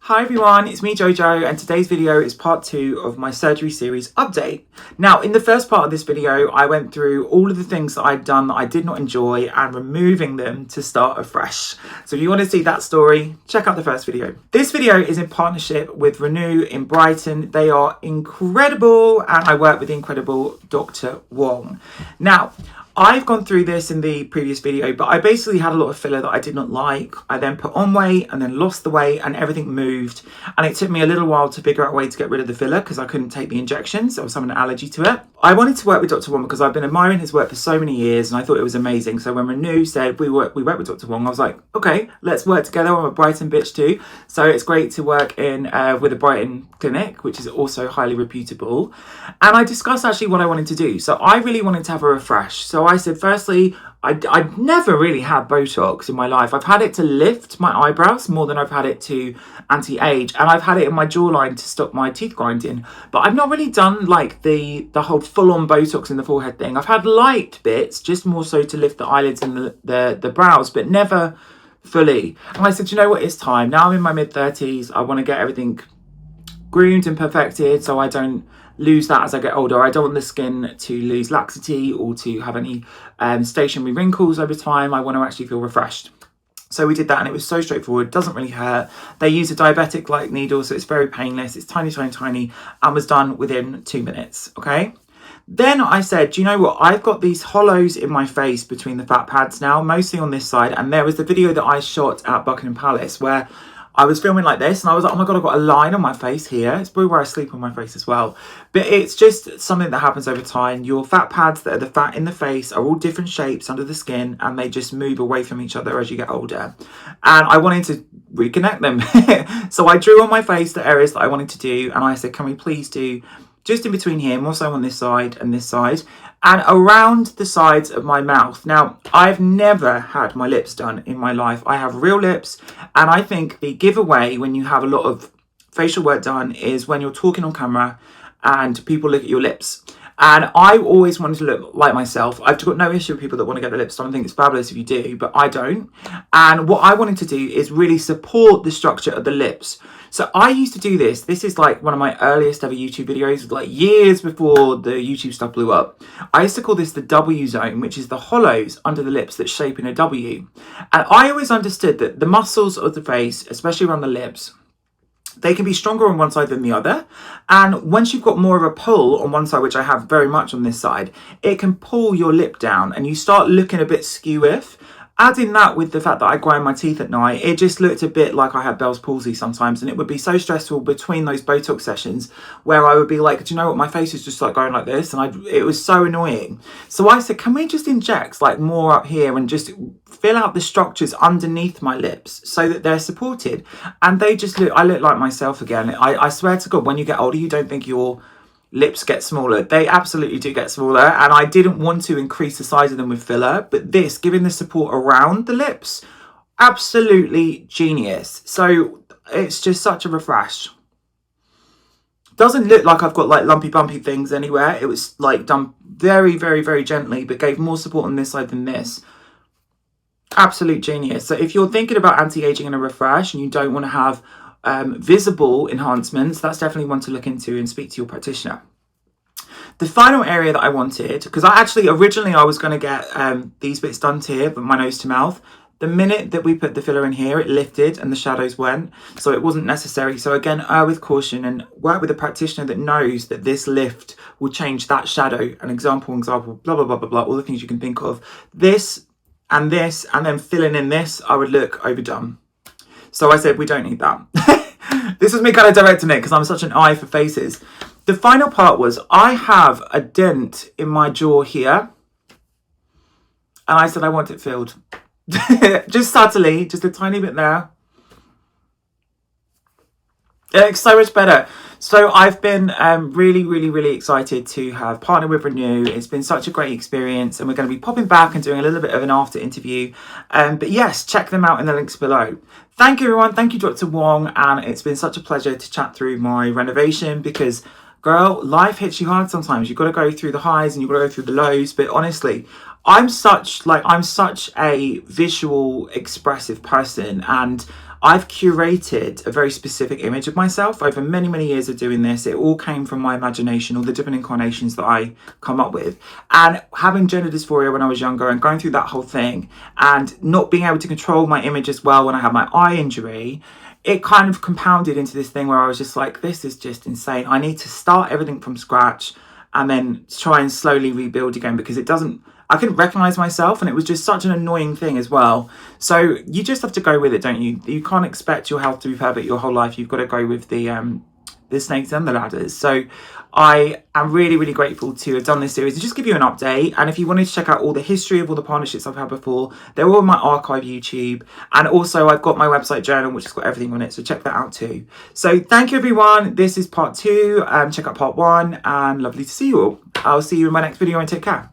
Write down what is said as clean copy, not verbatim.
Hi everyone, it's me Jojo, and today's video is part 2 of my surgery series update. Now, in the first part of this video, I went through all of the things that I'd done that I did not enjoy and removing them to start afresh. So if you want to see that story, check out the first video. This video is in partnership with Renew in Brighton. They are incredible, and I work with the incredible Dr Wong. Now, I've gone through this in the previous video, but I basically had a lot of filler that I did not like. I then put on weight and then lost the weight and everything moved. And it took me a little while to figure out a way to get rid of the filler because I couldn't take the injections. I was having an allergy to it. I wanted to work with Dr Wong because I've been admiring his work for so many years and I thought it was amazing. So when Renew said we work with Dr Wong, I was like, okay, let's work together. I'm a Brighton bitch too. So it's great to work in with a Brighton clinic, which is also highly reputable. And I discussed actually what I wanted to do. So I really wanted to have a refresh. So I said, firstly, I'd never really had Botox in my life. I've had it to lift my eyebrows more than I've had it to anti-age. And I've had it in my jawline to stop my teeth grinding. But I've not really done like the whole full-on Botox in the forehead thing. I've had light bits, just more so to lift the eyelids and the brows, but never fully. And I said, you know what, it's time. Now I'm in my mid-30s. I want to get everything groomed and perfected so I don't lose that as I get older. I don't want the skin to lose laxity or to have any stationary wrinkles over time. I want to actually feel refreshed. So we did that and it was so straightforward, doesn't really hurt. They use a diabetic-like needle, so it's very painless. It's tiny, tiny, tiny, and was done within 2 minutes, okay? Then I said, do you know what? I've got these hollows in my face between the fat pads now, mostly on this side. And there was the video that I shot at Buckingham Palace where I was filming like this and I was like, oh my God, I've got a line on my face here. It's probably where I sleep on my face as well. But it's just something that happens over time. Your fat pads that are the fat in the face are all different shapes under the skin and they just move away from each other as you get older. And I wanted to reconnect them. So I drew on my face the areas that I wanted to do. And I said, can we please do just in between here, more so on this side and this side, and around the sides of my mouth. Now, I've never had my lips done in my life. I have real lips, and I think the giveaway when you have a lot of facial work done is when you're talking on camera and people look at your lips. And I always wanted to look like myself. I've got no issue with people that want to get their lips done. I think it's fabulous if you do, but I don't. And what I wanted to do is really support the structure of the lips. So I used to do this. This is like one of my earliest ever YouTube videos, like years before the YouTube stuff blew up. I used to call this the W zone, which is the hollows under the lips that shape in a W. And I always understood that the muscles of the face, especially around the lips, they can be stronger on one side than the other. And once you've got more of a pull on one side, which I have very much on this side, it can pull your lip down and you start looking a bit skew-if. Adding that with the fact that I grind my teeth at night, it just looked a bit like I had Bell's palsy sometimes, and it would be so stressful between those Botox sessions where I would be like, do you know what, my face is just like going like this, and it was so annoying. So I said, can we just inject like more up here and just fill out the structures underneath my lips so that they're supported? And they just look, I look like myself again. I swear to God, when you get older, you don't think your lips get smaller. They absolutely do get smaller, and I didn't want to increase the size of them with filler, but this, giving the support around the lips, absolutely genius. So it's just such a refresh. Doesn't look like I've got like lumpy bumpy things anywhere. It was like done very, very, very gently, but gave more support on this side than this. Absolute genius. So if you're thinking about anti-aging and a refresh and you don't want to have visible enhancements, that's definitely one to look into and speak to your practitioner. The final area that I wanted, because originally I was going to get these bits done here, but my nose to mouth. The minute that we put the filler in here, it lifted and the shadows went, so it wasn't necessary. So again, err with caution and work with a practitioner that knows that this lift will change that shadow. An example, blah, blah, blah, blah, blah, all the things you can think of. This, and then filling in this, I would look overdone. So I said, we don't need that. This was me kind of directing it because I'm such an eye for faces. The final part was I have a dent in my jaw here. And I said, I want it filled. Just subtly, just a tiny bit there. It looks so much better. So I've been really, really, really excited to have partnered with Renew. It's been such a great experience, and we're going to be popping back and doing a little bit of an after interview. But yes, check them out in the links below. Thank you, everyone. Thank you, Dr. Wong. And it's been such a pleasure to chat through my renovation because, girl, life hits you hard sometimes. You've got to go through the highs and you've got to go through the lows. But honestly, I'm such a visual expressive person, and I've curated a very specific image of myself over many, many years of doing this. It all came from my imagination, all the different incarnations that I come up with. And having gender dysphoria when I was younger and going through that whole thing and not being able to control my image as well when I had my eye injury, it kind of compounded into this thing where I was just like, this is just insane. I need to start everything from scratch and then try and slowly rebuild again, because I couldn't recognize myself, and it was just such an annoying thing as well. So you just have to go with it, don't you? You can't expect your health to be perfect your whole life. You've got to go with the snakes and the ladders. So I am really, really grateful to have done this series to just give you an update. And if you wanted to check out all the history of all the partnerships I've had before, they're all on my archive YouTube. And also I've got my website journal, which has got everything on it. So check that out too. So thank you, everyone. This is part 2. Check out part 1, and lovely to see you all. I'll see you in my next video, and take care.